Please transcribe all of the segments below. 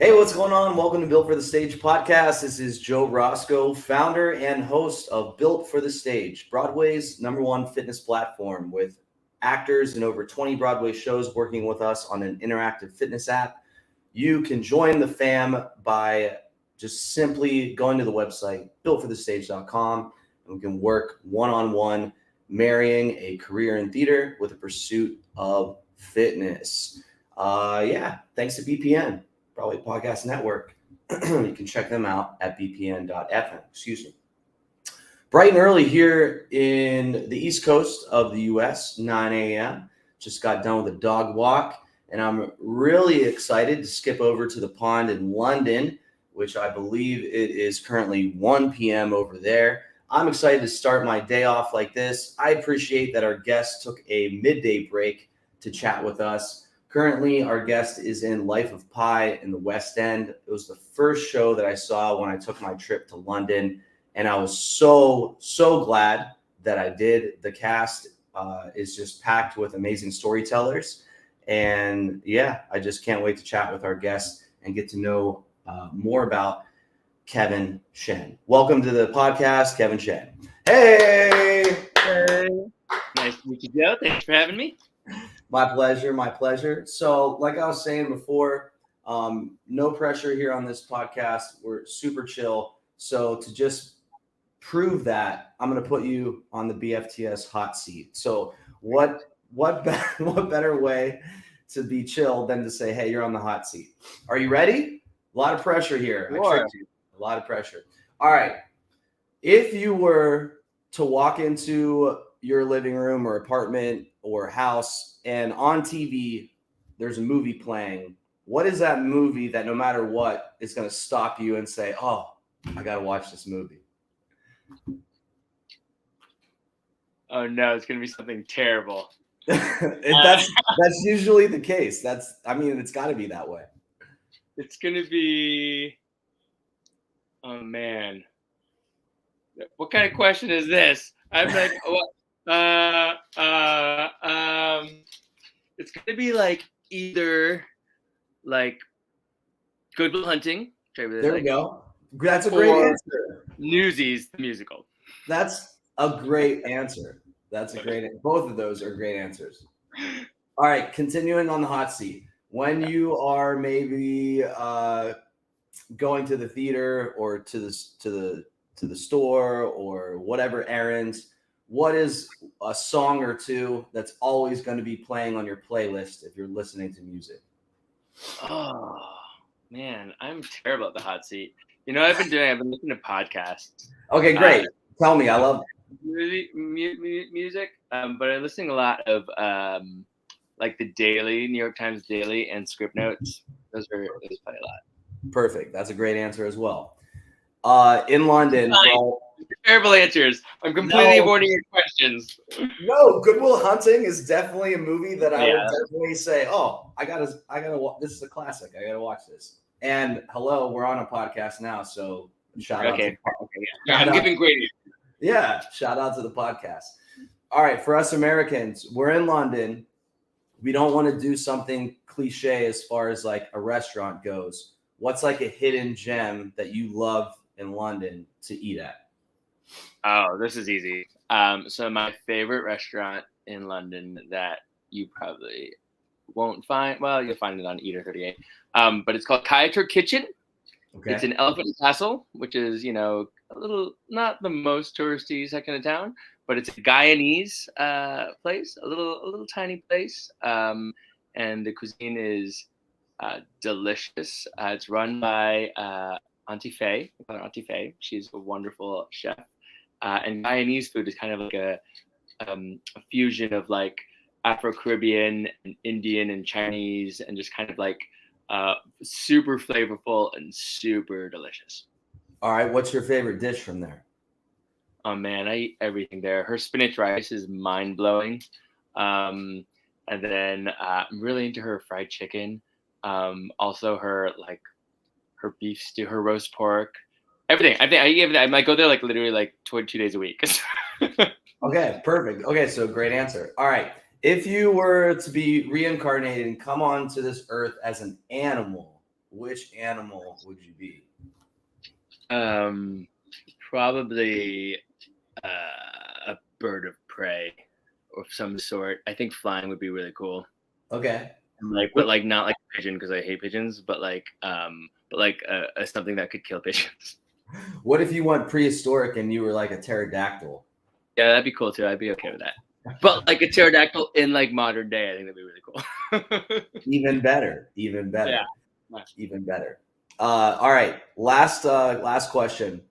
Hey, what's going on? Welcome to Built for the Stage podcast. This is Joe Roscoe, founder and host of Built for the Stage, Broadway's #1 fitness platform with actors in over 20 Broadway shows working with us on an interactive fitness app. You can join the fam by just simply going to the website, builtforthestage.com, and we can work one-on-one, marrying a career in theater with a pursuit of fitness. Thanks to BPN. Broadway Podcast Network. You can check them out at bpn.fm. Excuse me. Bright and early here in the East Coast of the U.S., 9 a.m. Just got done with a dog walk, and I'm really excited to skip over to the pond in London, which I believe it is currently 1 p.m. over there. I'm excited to start my day off like this. I appreciate that our guest took a midday break to chat with us. Currently, our guest is in Life of Pi in the West End. It was the first show that I saw when I took my trip to London, and I was so glad that I did. The cast is just packed with amazing storytellers, and I just can't wait to chat with our guest and get to know more about Kevin Shen. Welcome to the podcast, Kevin Shen. Hey! Nice to meet you, Joe. Thanks for having me. My pleasure. So like I was saying before, no pressure here on this podcast. We're super chill. So to just prove that, I'm going to put you on the BFTS hot seat. So what better way to be chill than to say, hey, you're on the hot seat. Are you ready? A lot of pressure here. Sure. I tricked you. A lot of pressure. All right. If you were to walk into your living room or apartment or house, and on TV, there's a movie playing, what is that movie that no matter what is going to stop you and say, oh, I got to watch this movie? Oh, no, it's going to be something terrible. That's usually the case. It's got to be that way. It's going to be, oh, man. What kind of question is this? I'm like, it's gonna be like either like Good Will Hunting. There we go. That's a great answer. Newsies the musical. That's a great answer. Both of those are great answers. All right, continuing on the hot seat. When you are maybe going to the theater or to the store or whatever errands, what is a song or two that's always going to be playing on your playlist if you're listening to music? Oh, man, I'm terrible at the hot seat. You know what I've been listening to podcasts. Okay, great. Tell me. I love music, but I'm listening a lot of like the Daily, New York Times Daily, and Script Notes. Those play a lot. Perfect. That's a great answer as well. In London. Terrible answers. I'm completely avoiding your questions. No, Good Will Hunting is definitely a movie that I would definitely say, oh, I gotta watch. This is a classic. I gotta watch this. And hello, we're on a podcast now, so shout out. I'm giving great answers. Yeah, shout out to the podcast. All right, for us Americans, we're in London. We don't want to do something cliche as far as like a restaurant goes. What's like a hidden gem that you love in London to eat at? Oh, this is easy. So my favorite restaurant in London that you probably won't find, well, you'll find it on Eater 38, but it's called Kayatur Kitchen. Okay. It's in Elephant Castle, which is, a little, not the most touristy section of town, but it's a Guyanese place, a little tiny place, and the cuisine is delicious. It's run by Auntie Faye. We call her Auntie Faye. She's a wonderful chef. And Guyanese food is kind of like a fusion of like Afro-Caribbean and Indian and Chinese, and just kind of like super flavorful and super delicious. All right. What's your favorite dish from there? Oh, man, I eat everything there. Her spinach rice is mind-blowing. And then I'm really into her fried chicken. Also her beef stew, her roast pork. Everything. I might go there like literally like 2 days a week. Okay, perfect. Okay, so great answer. All right. If you were to be reincarnated and come onto this earth as an animal, which animal would you be? Probably a bird of prey of some sort. I think flying would be really cool. Okay. But like not like a pigeon because I hate pigeons, but like something that could kill pigeons. What if you went prehistoric and you were like a pterodactyl? Yeah, that'd be cool too. I'd be okay with that. But like a pterodactyl in like modern day, I think that'd be really cool. Even better. Even better. Yeah. Even better. All right. Last question.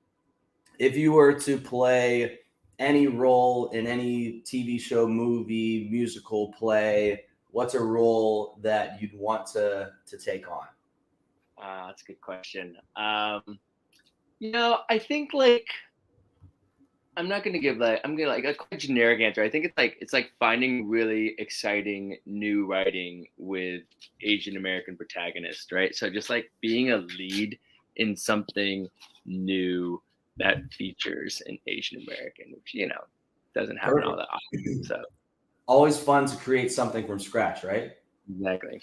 If you were to play any role in any TV show, movie, musical, play, what's a role that you'd want to take on? That's a good question. I think like I'm not gonna give I'm gonna like a quite generic answer. I think it's like finding really exciting new writing with Asian American protagonists, right? So just like being a lead in something new that features an Asian American, which doesn't happen all that often. So always fun to create something from scratch, right? Exactly.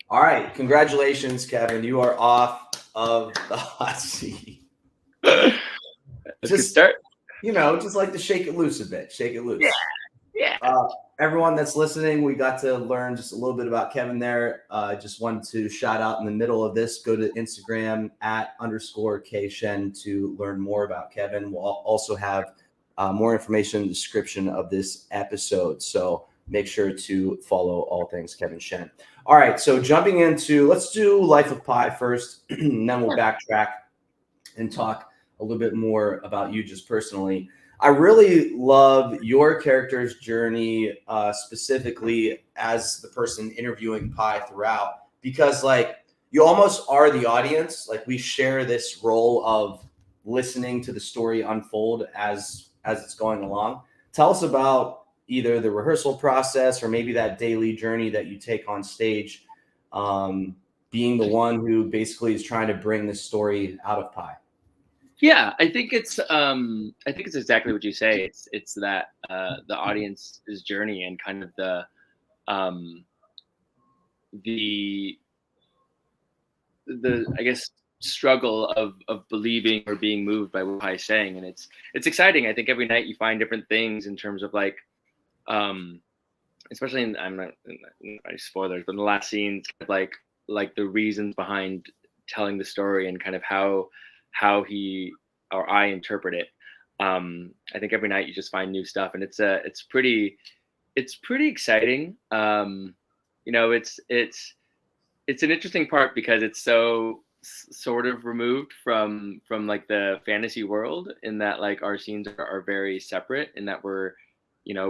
All right, congratulations, Kevin. You are off of the hot seat. Just start. Just like to shake it loose a bit. Shake it loose. Yeah. Everyone that's listening, we got to learn just a little bit about Kevin there. Just wanted to shout out in the middle of this. Go to Instagram @_KShen to learn more about Kevin. We'll also have more information in the description of this episode. So make sure to follow all things Kevin Shen. All right, so jumping into, let's do Life of Pi first, and then we'll backtrack and talk a little bit more about you just personally. I really love your character's journey, specifically as the person interviewing Pi throughout, because like you almost are the audience. Like we share this role of listening to the story unfold as it's going along. Tell us about either the rehearsal process or maybe that daily journey that you take on stage, being the one who basically is trying to bring this story out of Pi. Yeah, I think it's exactly what you say. It's that the audience's journey and kind of the I guess struggle of believing or being moved by what Pai's saying, and it's exciting. I think every night you find different things in terms of like especially in, I'm not any spoilers, but in the last scenes, like the reasons behind telling the story and kind of how he or I interpret it. I think every night you just find new stuff, and it's pretty exciting. It's an interesting part because it's so sort of removed from like the fantasy world, in that like our scenes are very separate, in that we're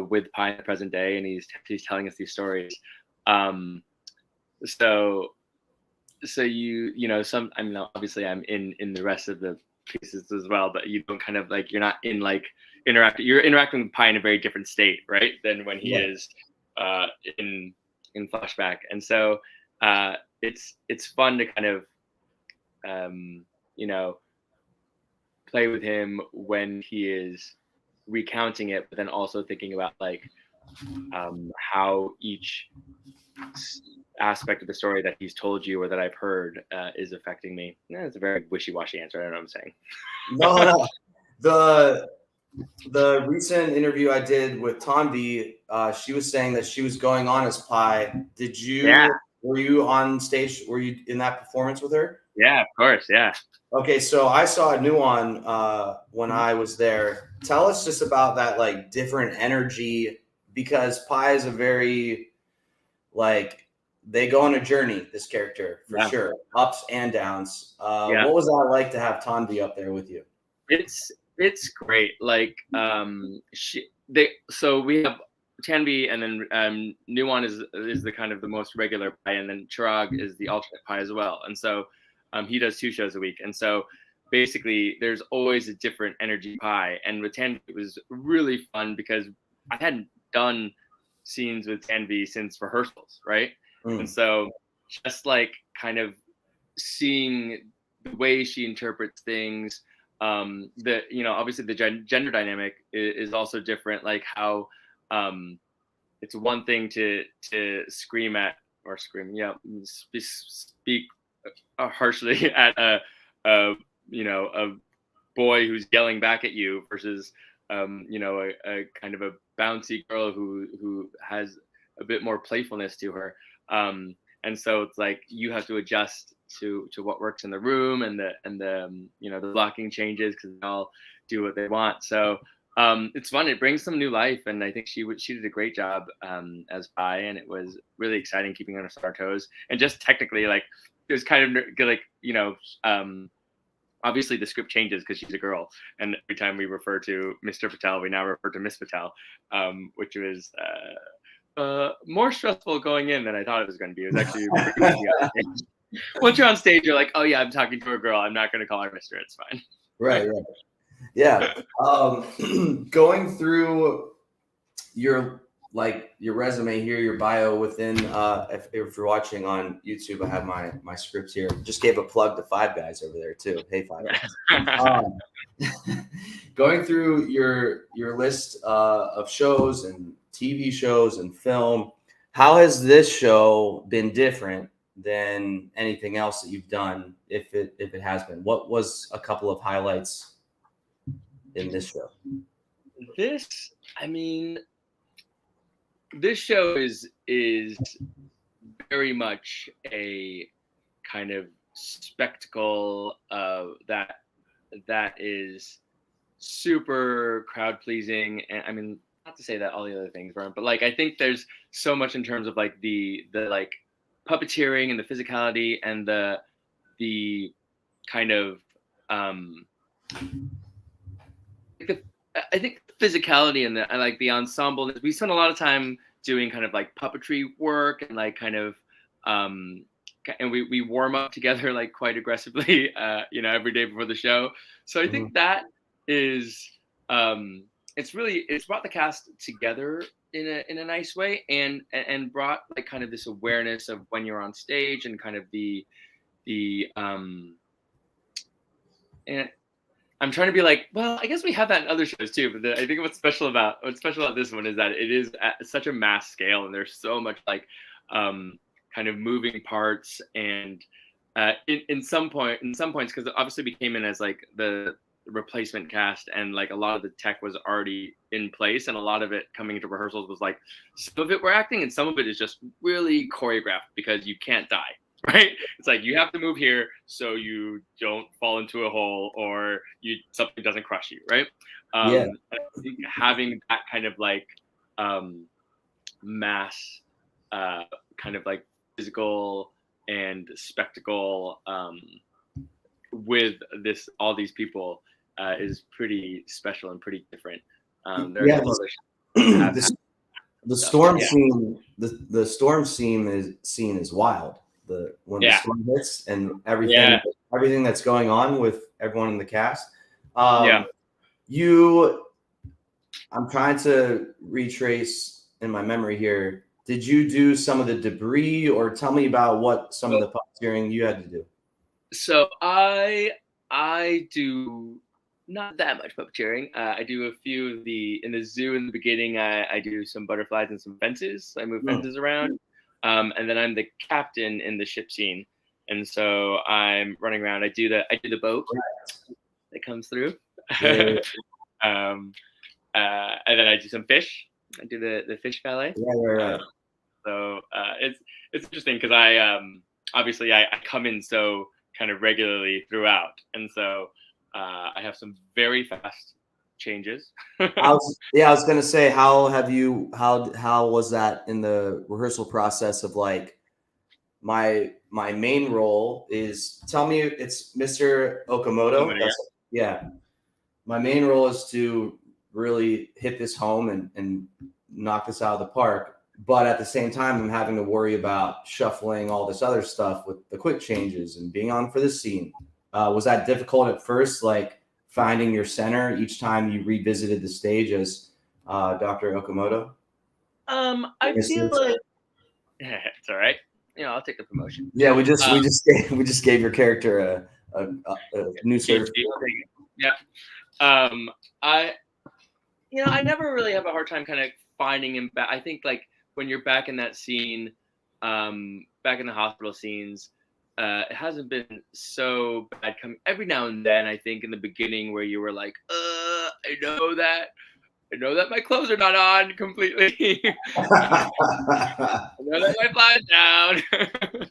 with Pi in the present day, and he's telling us these stories. So some, I mean, obviously I'm in the rest of the pieces as well, but you don't kind of like, you're not in like you're interacting with Pi in a very different state, right, than when he is in flashback. And so it's fun to kind of play with him when he is recounting it, but then also thinking about like how each aspect of the story that he's told you or that I've heard is affecting me. It's a very wishy-washy answer. I don't know what I'm saying. No. The recent interview I did with Tanvi, she was saying that she was going on as Pi. Did you? Yeah. Were you on stage? Were you in that performance with her? Yeah, of course. Yeah. Okay, so I saw a new one when I was there. Tell us just about that, like different energy, because Pi is a very like, they go on a journey, this character, for sure, ups and downs. What was that like to have Tanvi up there with you? It's great. Like so we have Tanvi, and then Nuwan is the kind of the most regular Pi, and then Chirag is the alternate Pi as well. And so he does 2 shows a week, and so basically there's always a different energy Pi. And with Tanvi, it was really fun because I hadn't done scenes with Tanvi since rehearsals, right? And so just like kind of seeing the way she interprets things, obviously the gender dynamic is also different, like how it's one thing to speak harshly at a a boy who's yelling back at you versus a kind of a bouncy girl who has a bit more playfulness to her. And so it's like you have to adjust to what works in the room, and the blocking changes because they all do what they want. So it's fun. It brings some new life, and I think she did a great job as Pi, and it was really exciting keeping her on our toes. And just technically, like, it was kind of like obviously the script changes because she's a girl, and every time we refer to Mr. Patel, we now refer to Miss Patel, which was more stressful going in than I thought it was going to be. It was actually pretty easy. Once you're on stage, you're like, oh yeah, I'm talking to a girl. I'm not going to call her Mr. It's fine. Right. Yeah. Going through your resume here, your bio within, if you're watching on YouTube, I have my scripts here. Just gave a plug to Five Guys over there too. Hey, Five Guys. Going through your list of shows and TV shows and film, how has this show been different than anything else that you've done? If it has been, what was a couple of highlights in this show? This show is very much a kind of spectacle that is super crowd pleasing. And I mean, not to say that all the other things weren't, but like I think there's so much in terms of like the like puppeteering and the physicality and the kind of I think physicality and like the ensemble. We spent a lot of time doing kind of like puppetry work and like kind of and we warm up together like quite aggressively every day before the show. So I think that is it's brought the cast together in a nice way and brought like kind of this awareness of when you're on stage and kind of the and I'm trying to be like, well, I guess we have that in other shows too, but I think what's special about this one is that it is at such a mass scale, and there's so much like kind of moving parts, and in some points, because obviously we came in as like the replacement cast, and like a lot of the tech was already in place, and a lot of it coming into rehearsals was like some of it we're acting, and some of it is just really choreographed because you can't die. Right? It's like you have to move here so you don't fall into a hole or something doesn't crush you, right? I think having that kind of like mass kind of like physical and spectacle with all these people is pretty special and pretty different. The storm scene, the storm scene is wild. When the storm hits and everything that's going on with everyone in the cast. I'm trying to retrace in my memory here. Did you do some of the debris, or tell me about what some of the puppeteering you had to do? So I do not that much puppeteering. I do a few in the zoo in the beginning. I do some butterflies and some fences. I move fences around. And then I'm the captain in the ship scene, and so I'm running around. I do the boat that comes through, and then I do some fish. I do the fish ballet. So it's interesting because I obviously I come in so kind of regularly throughout, and so I have some very fast changes. I was gonna say, how was that in the rehearsal process of like my main role is, tell me, it's Mr. Okamoto. My main role is to really hit this home and knock this out of the park, but at the same time I'm having to worry about shuffling all this other stuff with the quick changes and being on for this scene. Was that difficult at first, like finding your center each time you revisited the stage as Dr. Okamoto? I feel like it's all right. I'll take the promotion. Yeah, we just gave your character a new certificate. Yeah. I never really have a hard time kind of finding him back. I think like when you're back in that scene, back in the hospital scenes, it hasn't been so bad. Coming every now and then, I think in the beginning where you were like, I know that my clothes are not on completely. I know that my fly's down.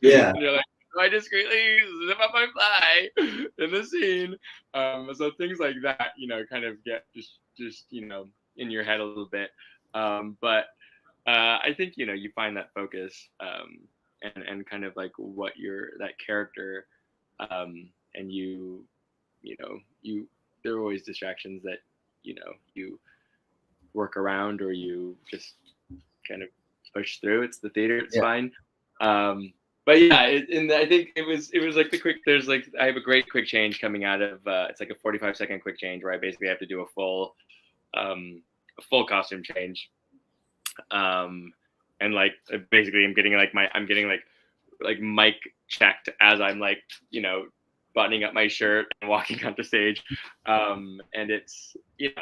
Yeah. And you're like, do I discreetly zip up my fly in the scene? So things like that, kind of get just in your head a little bit. But I think you find that focus, and kind of like what that character, and you there are always distractions that you work around, or you just kind of push through. It's the theater, it's Yeah. fine. But yeah, and I think it was like there's like, I have a great quick change coming out of it's like a 45-second quick change where I basically have to do a full costume change. And like basically I'm getting like mic checked as I'm like buttoning up my shirt and walking onto stage. And it's the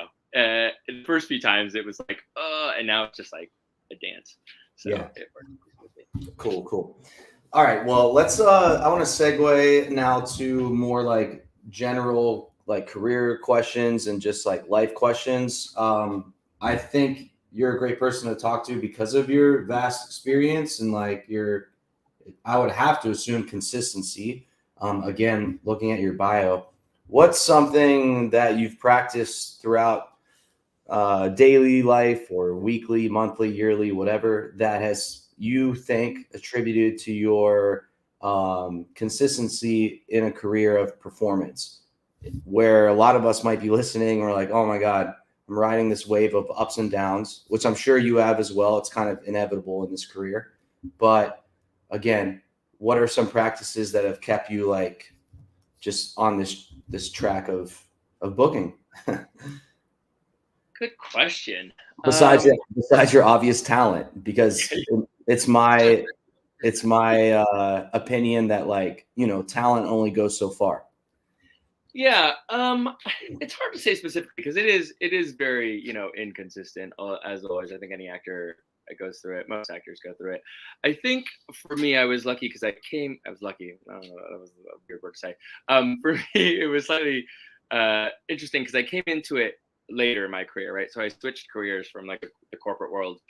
first few times it was like and now it's just like a dance. So Yeah. it worked. Cool. All right. Well, let's I want to segue now to more like general like career questions and just like life questions. I think you're a great person to talk to because of your vast experience and like I would have to assume consistency. Again, looking at your bio, what's something that you've practiced throughout daily life or weekly, monthly, yearly, whatever, that has you think attributed to your consistency in a career of performance, where a lot of us might be listening or like, oh my God, I'm riding this wave of ups and downs, which I'm sure you have as well. It's kind of inevitable in this career. But again, what are some practices that have kept you like just on this track of booking? Good question. Besides your obvious talent, because it's my opinion that like talent only goes so far. Yeah, it's hard to say specifically because it is very inconsistent, as always. I think any actor goes through it. Most actors go through it. I think for me, I was lucky because I was lucky. I don't know, that was a weird word to say. For me, it was slightly interesting because I came into it later in my career, right? So I switched careers from like the corporate world,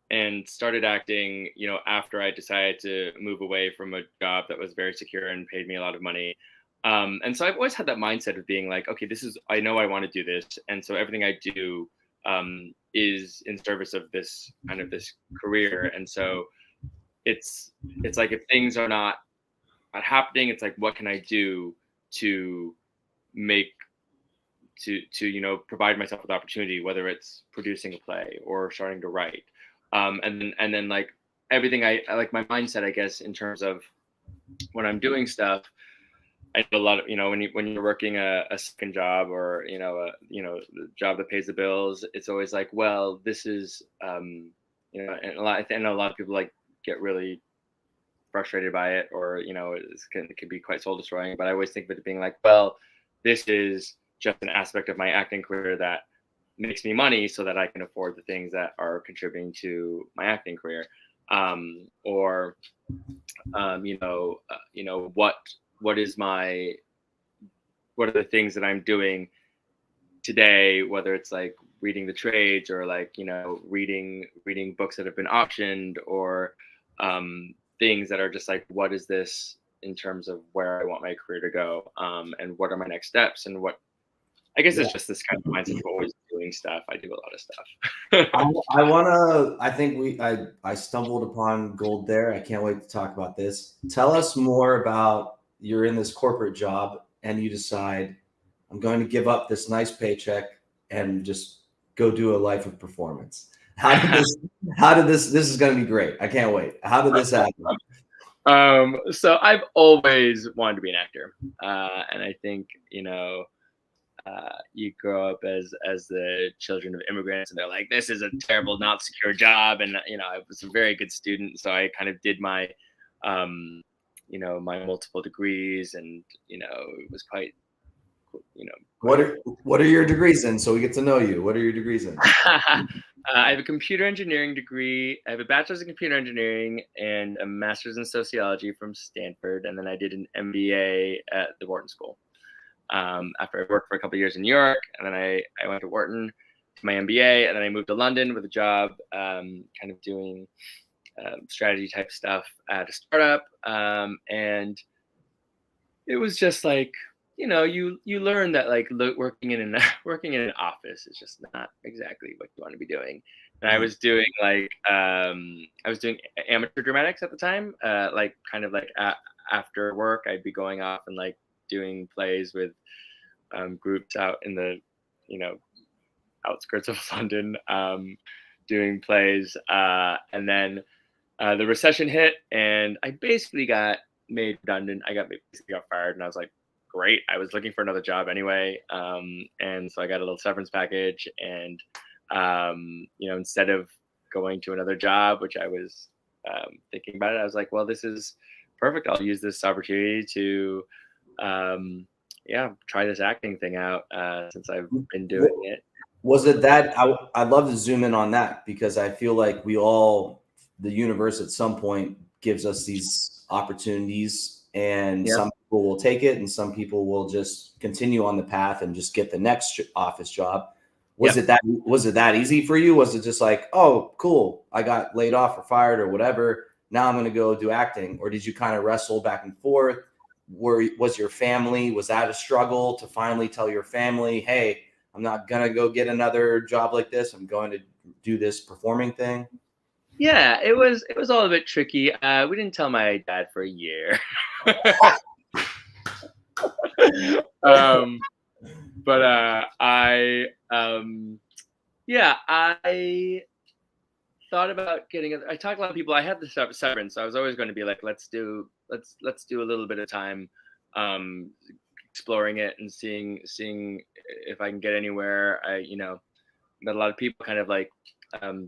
and started acting, after I decided to move away from a job that was very secure and paid me a lot of money. And so I've always had that mindset of being like, okay, I know I want to do this. And so everything I do is in service of this career. And so it's like, if things are not happening, it's like, what can I do to make, to provide myself with opportunity, whether it's producing a play or starting to write. And then like everything I like, my mindset, I guess, in terms of when I'm doing stuff, I know a lot of, when you're working a second job or, a job that pays the bills, it's always like, well, this is, and I know a lot of people like get really frustrated by it, or, it can be quite soul destroying, but I always think of it being like, well, this is just an aspect of my acting career that makes me money so that I can afford the things that are contributing to my acting career. Or what are the things that I'm doing today, whether it's like reading the trades or like, reading books that have been optioned, or things that are just like, what is this in terms of where I want my career to go, and what are my next steps, and what, I guess it's just this kind of mindset of always doing stuff. I do a lot of stuff. I stumbled upon gold there. I can't wait to talk about this. Tell us more about, you're in this corporate job and you decide, I'm going to give up this nice paycheck and just go do a life of performance. This is going to be great. I can't wait. How did this happen? So I've always wanted to be an actor. And I think, you grow up as the children of immigrants, and they're like, this is a terrible, not secure job. And, I was a very good student. So I kind of did my, my multiple degrees, and, it was quite What are your degrees in? So we get to know you. What are your degrees in? I have a computer engineering degree. I have a bachelor's in computer engineering and a master's in sociology from Stanford. And then I did an MBA at the Wharton School. After I worked for a couple of years in New York, and then I went to Wharton to my MBA, and then I moved to London with a job, kind of doing strategy type stuff at a startup. And it was just like, you learn that like working in an office is just not exactly what you want to be doing. And I was doing amateur dramatics at the time, like kind of like after work, I'd be going off and like doing plays with groups out in the outskirts of London, doing plays, and then the recession hit, and I basically got made redundant. I basically got fired, and I was like, great. I was looking for another job anyway, and so I got a little severance package, and instead of going to another job, which I was thinking about it, I was like, well, this is perfect. I'll use this opportunity to try this acting thing out, since I've been doing it. Was it that I'd love to zoom in on that, because I feel like the universe at some point gives us these opportunities, and some people will take it and some people will just continue on the path and just get the next office job. Was it that easy for you? Was it just like, oh, cool, I got laid off or fired or whatever, now I'm going to go do acting? Or did you kind of wrestle back and forth? Was your family, was that a struggle to finally tell your family, hey, I'm not going to go get another job like this, I'm going to do this performing thing? Yeah, it was all a bit tricky. We didn't tell my dad for a year. But I thought about getting. I talked to a lot of people. I had the severance, so I was always going to be like, let's do a little bit of time, exploring it and seeing if I can get anywhere. Met a lot of people, kind of like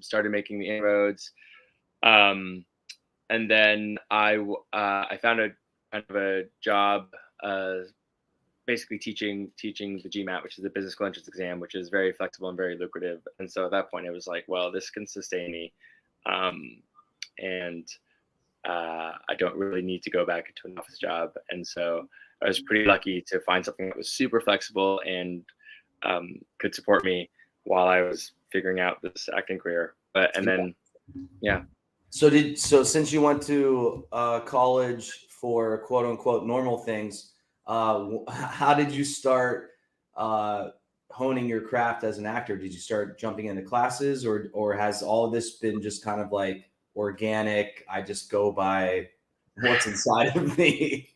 started making the inroads, and then I found a kind of a job, basically teaching the GMAT, which is the business school entrance exam, which is very flexible and very lucrative. And so at that point, it was like, well, this can sustain me, and I don't really need to go back into an office job. And so I was pretty lucky to find something that was super flexible and could support me while I was figuring out this acting career. So since you went to college for quote unquote normal things, how did you start honing your craft as an actor? Did you start jumping into classes, or has all of this been just kind of like organic? I just go by what's inside of me.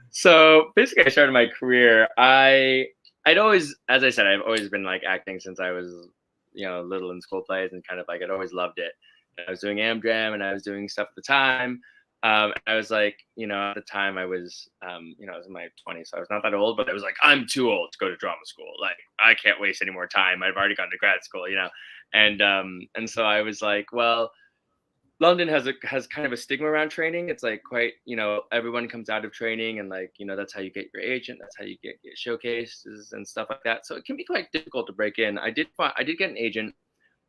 So basically, I started my career. I'd always, as I said, I've always been like acting since I was, little in school plays, and kind of like I'd always loved it. I was doing Amdram and I was doing stuff at the time. I was like, at the time I was, I was in my 20s, so I was not that old, but I was like, I'm too old to go to drama school. Like, I can't waste any more time. I've already gone to grad school, and so I was like, well, London has kind of a stigma around training. It's like quite, everyone comes out of training, and like, that's how you get your agent. That's how you get showcases and stuff like that. So it can be quite difficult to break in. I did get an agent,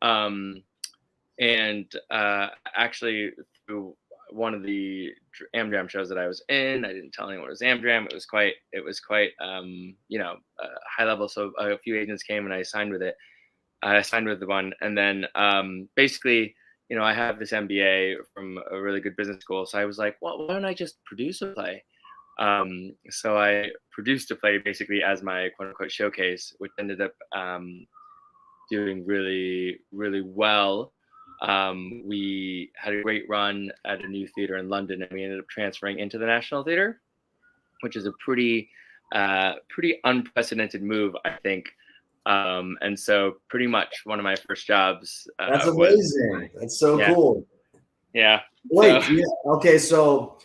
and actually through one of the Amdram shows that I was in, I didn't tell anyone it was Amdram. It was quite high level. So a few agents came and I signed with it. I signed with the one, and then basically, I have this MBA from a really good business school. So I was like, well, why don't I just produce a play? So I produced a play basically as my quote unquote showcase, which ended up doing really, really well. We had a great run at a new theater in London, and we ended up transferring into the National Theater, which is a pretty unprecedented move, I think. And so pretty much one of my first jobs. That's amazing. That's so cool. Yeah. Wait. Okay. So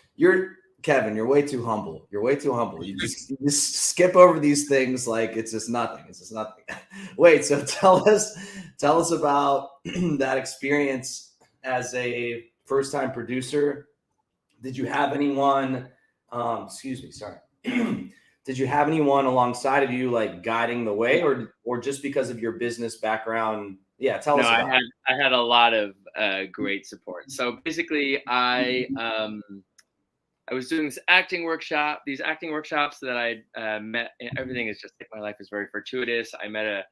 Kevin, you're way too humble. You just skip over these things like it's just nothing. Wait. So tell us about that experience as a first-time producer. Did you have anyone? Excuse me. Sorry. did you have anyone alongside of you like guiding the way, or just because of your business background? Yeah, tell No, us about it. I had a lot of great support. So basically, I was doing these acting workshops that I met. Everything is just like my life is very fortuitous. I met a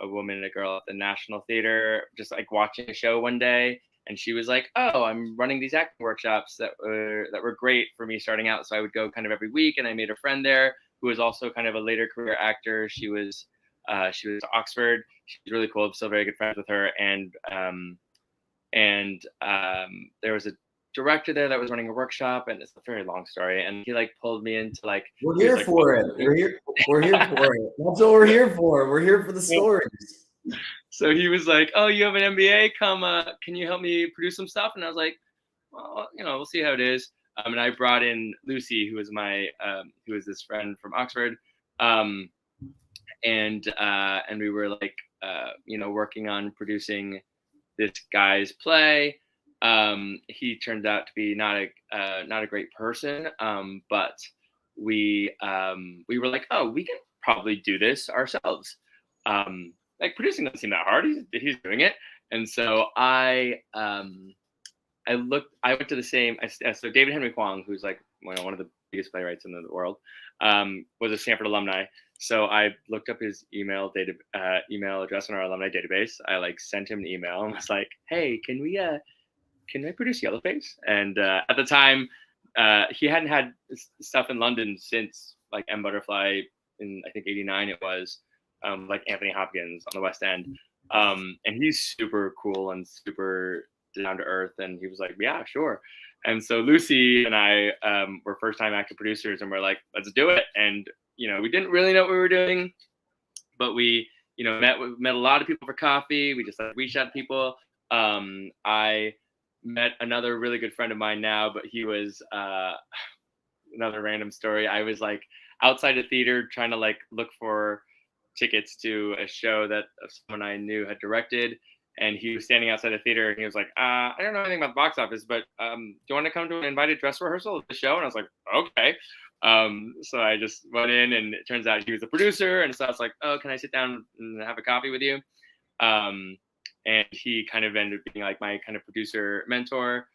woman and a girl at the National Theater, just like watching a show one day, and she was like, "Oh, I'm running these acting workshops that were great for me starting out." So I would go kind of every week, and I made a friend there who was also kind of a later career actor. She was Oxford. She's really cool. I'm still very good friends with her, and there was a director there that was running a workshop, and it's a very long story, and he like pulled me into like We're he was here like, for it. We're here for it. That's what we're here for. We're here for the stories. so he was like, "Oh, you have an MBA, can you help me produce some stuff?" And I was like, "Well, we'll see how it is." And I brought in Lucy, who was this friend from Oxford, um, and we were like working on producing this guy's play. He turned out to be not a great person, but we were like, oh, we can probably do this ourselves. Like producing doesn't seem that hard. He's doing it, and so I went to the same. So David Henry Kwong, who's like one of the biggest playwrights in the world, was a Stanford alumni. So I looked up his email address in our alumni database. I like sent him an email and was like, "Hey, can I produce Yellowface?" And at the time, he hadn't had stuff in London since like M Butterfly in I think '89 it was, like Anthony Hopkins on the West End, and he's super cool and super down to earth, and he was like, "Yeah, sure." And so Lucy and I were first time actor producers, and we're like, "Let's do it." And we didn't really know what we were doing, but we met a lot of people for coffee. We just like reached out to people. I met another really good friend of mine now, but he was another random story. I was like outside a theater trying to like look for tickets to a show that someone I knew had directed, and he was standing outside the theater and he was like, I don't know anything about the box office, but do you want to come to an invited dress rehearsal of the show? And I was like, okay. So I just went in, and it turns out he was the producer, and so I was like, oh, can I sit down and have a coffee with you? And he kind of ended up being like my kind of producer mentor.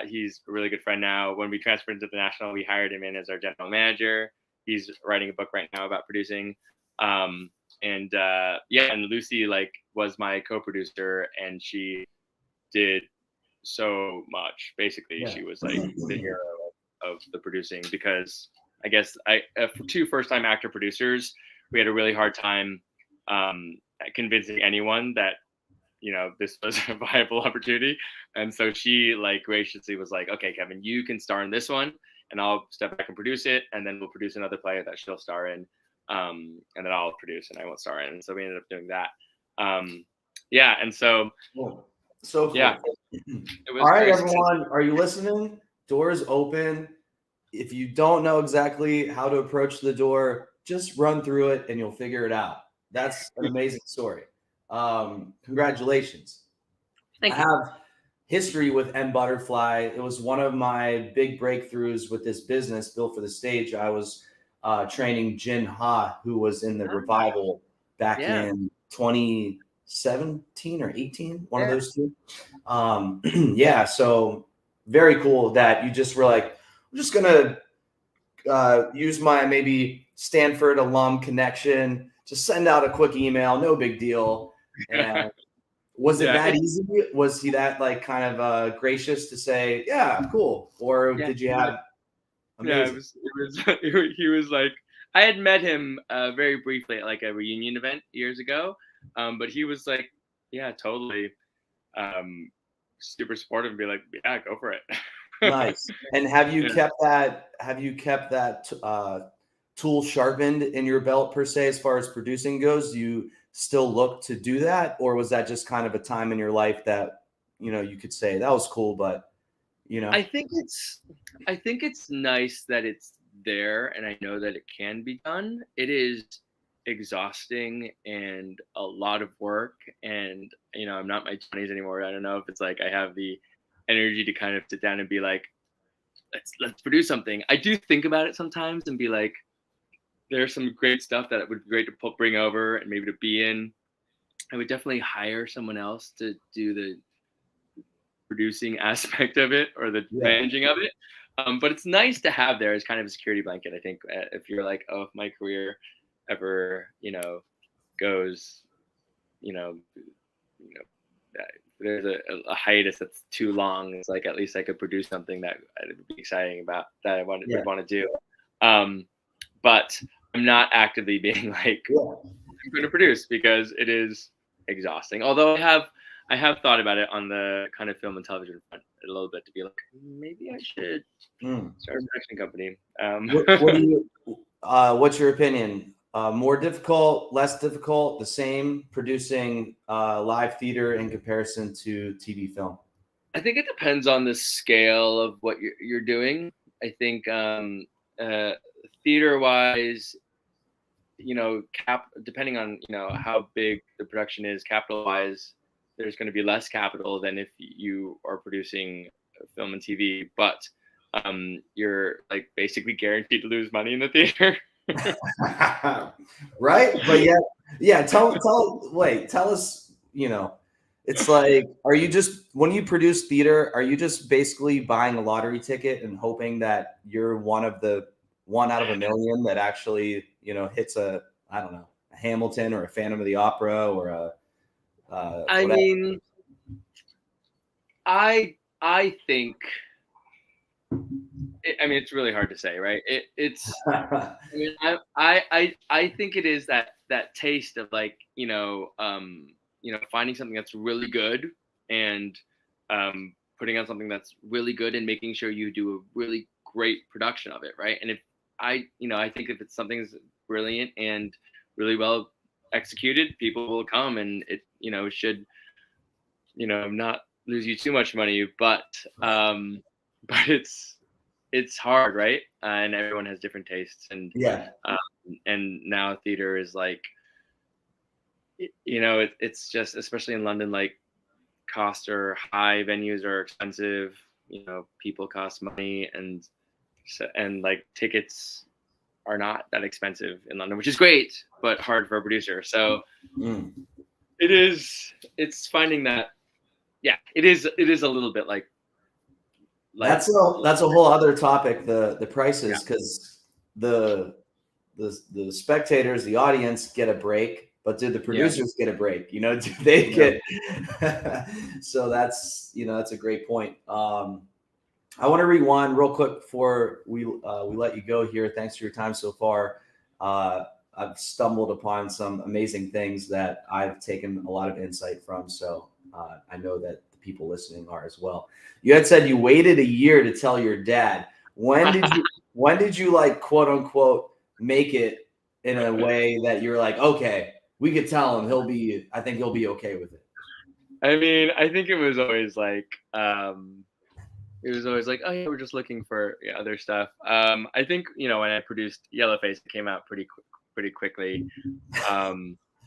He's a really good friend now. When we transferred into the National, we hired him in as our general manager. He's writing a book right now about producing. And Lucy like was my co-producer, and she did so much. Basically, she was like the hero of the producing, because I guess for two first-time actor producers, we had a really hard time convincing anyone that this was a viable opportunity. And so she like graciously was like, okay, Kevin, you can star in this one, and I'll step back and produce it, and then we'll produce another play that she'll star in, and then I'll produce and I won't star in. And so we ended up doing that. And so cool. So cool. Yeah, all right, everyone, are you listening? Doors open. If you don't know exactly how to approach the door, just run through it and you'll figure it out. That's an amazing story. Congratulations. Thank you. I have history with M Butterfly. It was one of my big breakthroughs with this business, Built for the Stage. I was training Jin Ha, who was in the revival back in 2017 or 18, one of those two. So very cool that you just were like, I'm just going to use my maybe Stanford alum connection, just send out a quick email, no big deal. And was it that easy? Was he that like kind of gracious to say, yeah, cool? Or did you have? Amazing. He was like, I had met him very briefly at like a reunion event years ago, but he was like, yeah, totally, super supportive and be like, yeah, go for it. Nice. And have you kept that? Have you kept that tool sharpened in your belt per se, as far as producing goes? Do you still look to do that, or was that just kind of a time in your life that you could say that was cool, but I think it's nice that it's there, and I know that it can be done. It is exhausting and a lot of work, and I'm not in my 20s anymore. I don't know if it's like I have the energy to kind of sit down and be like, let's produce something. I do think about it sometimes and be like, there's some great stuff that it would be great to bring over and maybe to be in. I would definitely hire someone else to do the producing aspect of it or the managing of it. But it's nice to have there as kind of a security blanket. I think if you're like, oh, if my career ever, goes, there's a hiatus that's too long. It's like, at least I could produce something that would be exciting about that I would want to do. But I'm not actively being like, I'm going to produce, because it is exhausting. Although I have thought about it on the kind of film and television front a little bit, to be like, maybe I should start a production company. What do you? What's your opinion? More difficult, less difficult, the same producing live theater in comparison to TV film? I think it depends on the scale of what you're doing. I think theater-wise, depending on how big the production is, capital-wise, there's going to be less capital than if you are producing film and TV. But you're like basically guaranteed to lose money in the theater. Right? But yeah. Tell us. It's like, are you just, when you produce theater, are you just basically buying a lottery ticket and hoping that you're one out of a million that actually hits a Hamilton or a Phantom of the Opera or a I mean, I think. It's really hard to say, right? It's. I think it is that taste of like finding something that's really good and putting on something that's really good and making sure you do a really great production of it, right? And if I think if it's something's brilliant and really well executed, people will come, and it should not lose you too much money, but it's hard, right? And everyone has different tastes, and and now theater is like, it's just, especially in London, like costs are high, venues are expensive, people cost money, and like tickets are not that expensive in London, which is great, but hard for a producer. So it's finding that, it is a little bit like that's a whole other topic, the prices, because the spectators, the audience get a break, but do the producers get a break? Do they get? So that's that's a great point. I want to rewind real quick before we let you go here. Thanks for your time so far. I've stumbled upon some amazing things that I've taken a lot of insight from. So I know that the people listening are as well. You had said you waited a year to tell your dad. When did you like, quote unquote, make it in a way that you're like, okay, we could tell him I think he'll be okay with it? I think it was always like, oh yeah, we're just looking for other stuff. I think when I produced Yellowface, it came out pretty quickly.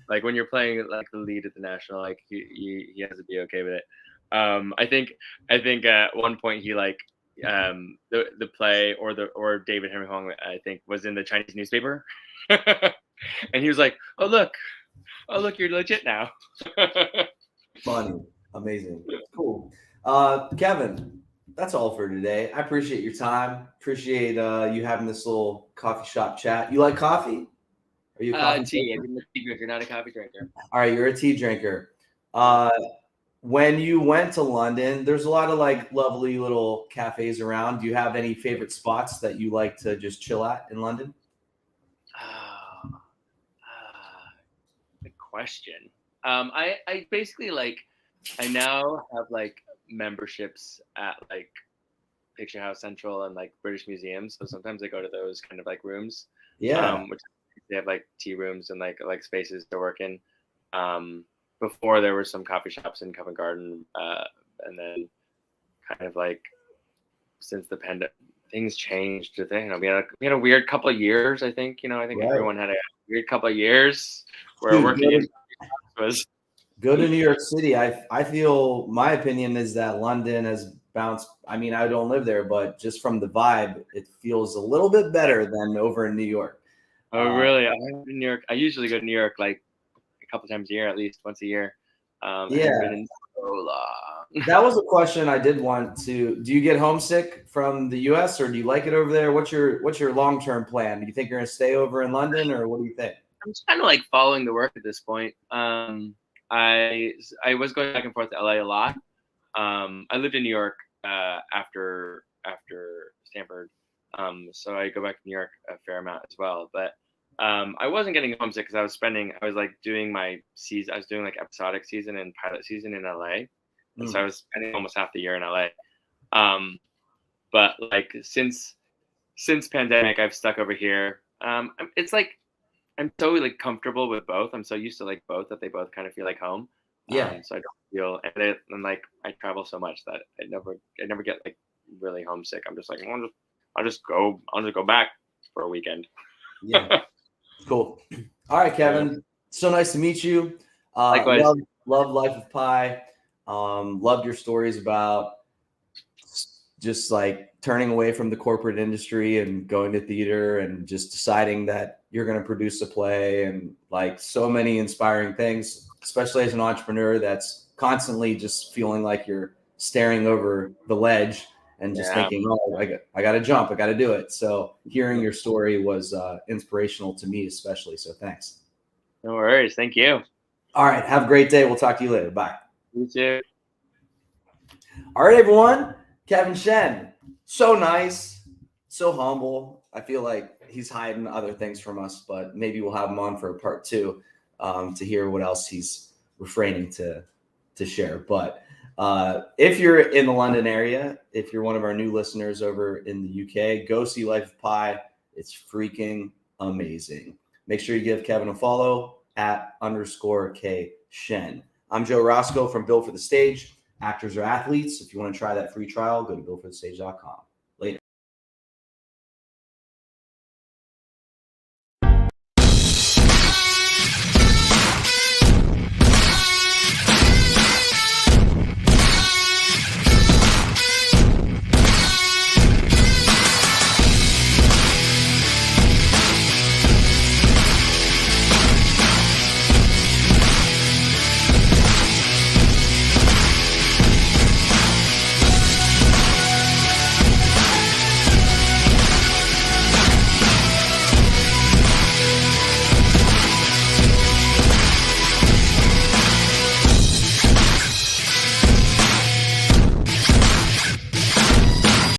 Like when you're playing like the lead at the National, like he has to be okay with it. I think at one point he like the play or David Henry Hwang, I think, was in the Chinese newspaper, and he was like, oh look, you're legit now. Funny, amazing, cool. Kevin, that's all for today. I appreciate your time. Appreciate you having this little coffee shop chat. You like coffee? Are you a coffee tea? I'm a tea drinker, not a coffee drinker. All right, you're a tea drinker. When you went to London, there's a lot of like lovely little cafes around. Do you have any favorite spots that you like to just chill at in London? Good question. I basically like, I now have like memberships at like Picture House Central and like British Museums. So sometimes I go to those kind of like rooms. Which they have like tea rooms and like spaces to work in. Before there were some coffee shops in Covent Garden, and then kind of like since the pandemic, things changed. We had a weird couple of years. I think everyone had a weird couple of years where working was. Go to New York City. I feel, my opinion is that London has bounce. I mean, I don't live there, but just from the vibe, it feels a little bit better than over in New York. Oh, really? I'm in New York. I usually go to New York like a couple times a year, at least once a year. I haven't been in so long. That was a question I did want to. Do you get homesick from the U.S. or do you like it over there? What's your long-term plan? Do you think you're gonna stay over in London, or what do you think? I'm just kind of like following the work at this point. I was going back and forth to LA a lot. I lived in New York after Stanford, so I go back to New York a fair amount as well. But I wasn't getting homesick because I was like doing my season. I was doing like episodic season and pilot season in LA, and so I was spending almost half the year in LA. But like since pandemic, I've stuck over here. It's like I'm so like comfortable with both. I'm so used to like both that they both kind of feel like home. Yeah. So I don't feel and like I travel so much that I never get like really homesick. I'm just like I'll just go back for a weekend. Yeah. Cool. All right, Kevin. Yeah. So nice to meet you. Likewise. Love Life of Pi. Loved your stories about just like turning away from the corporate industry and going to theater and just deciding that you're going to produce a play, and like so many inspiring things, especially as an entrepreneur that's constantly just feeling like you're staring over the ledge and just thinking, oh, I got to jump. I got to do it. So hearing your story was inspirational to me, especially. So thanks. No worries. Thank you. All right. Have a great day. We'll talk to you later. Bye. You too. All right, everyone. Kevin Shen. So nice. So humble. I feel like he's hiding other things from us, but maybe we'll have him on for a part 2 to hear what else he's refraining to share. But if you're in the London area, if you're one of our new listeners over in the UK, go see Life of Pi. It's freaking amazing. Make sure you give Kevin a follow @_K Shen. I'm Joe Roscoe from Built for the Stage. Actors or athletes. If you want to try that free trial, go to builtforthestage.com.